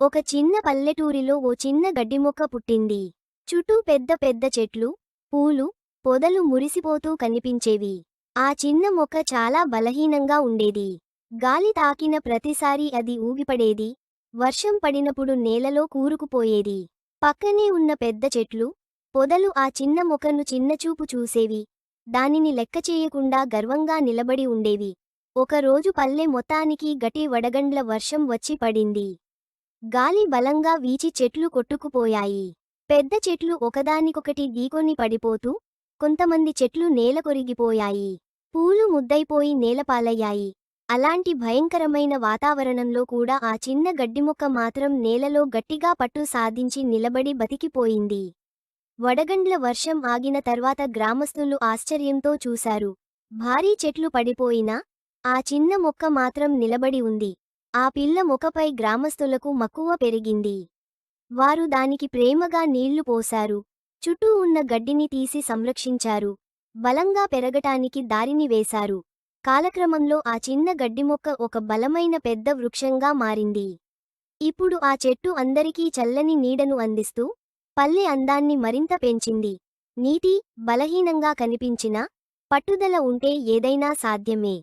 ఒక చిన్న పల్లెటూరిలో ఓ చిన్న గడ్డిమొక్క పుట్టింది. చుట్టూ పెద్ద పెద్ద చెట్లు, పూలు, పొదలు మురిసిపోతూ కనిపించేవి. ఆ చిన్న మొక్క చాలా బలహీనంగా ఉండేది. గాలి తాకిన ప్రతిసారీ అది ఊగిపడేది. వర్షం పడినప్పుడు నేలలో కూరుకుపోయేది. పక్కనే ఉన్న పెద్ద చెట్లు, పొదలు ఆ చిన్న మొక్కను చిన్నచూపు చూసేవి. దానిని లెక్కచేయకుండా గర్వంగా నిలబడి ఉండేవి. ఒకరోజు పల్లె మొత్తానికి గట్టి వడగండ్ల వర్షం వచ్చి పడింది. గాలి బలంగా వీచి చెట్లు కొట్టుకుపోయాయి. పెద్ద చెట్లు ఒకదానికొకటి ఢీకొని పడిపోతూ, కొంతమంది చెట్లు నేలకొరిగిపోయాయి. పూలు ముద్దైపోయి నేలపాలయ్యాయి. అలాంటి భయంకరమైన వాతావరణంలో కూడా ఆ చిన్న గడ్డిమొక్క మాత్రం నేలలో గట్టిగా పట్టు సాధించి నిలబడి బతికిపోయింది. వడగండ్ల వర్షం ఆగిన తర్వాత గ్రామస్తులు ఆశ్చర్యంతో చూశారు. భారీ చెట్లు పడిపోయినా ఆ చిన్న మొక్క మాత్రం నిలబడి ఉంది. ఆ పిల్ల మొక్కపై గ్రామస్తులకు మక్కువ పెరిగింది. వారు దానికి ప్రేమగా నీళ్లు పోశారు. చుట్టూ ఉన్న గడ్డిని తీసి సంరక్షించారు. బలంగా పెరగటానికి దారిని వేశారు. కాలక్రమంలో ఆ చిన్న గడ్డిమొక్క ఒక బలమైన పెద్ద వృక్షంగా మారింది. ఇప్పుడు ఆ చెట్టు అందరికీ చల్లని నీడను అందిస్తూ పల్లె అందాన్ని మరింత పెంచింది. నీతి, బలహీనంగా కనిపించినా పట్టుదల ఉంటే ఏదైనా సాధ్యమే.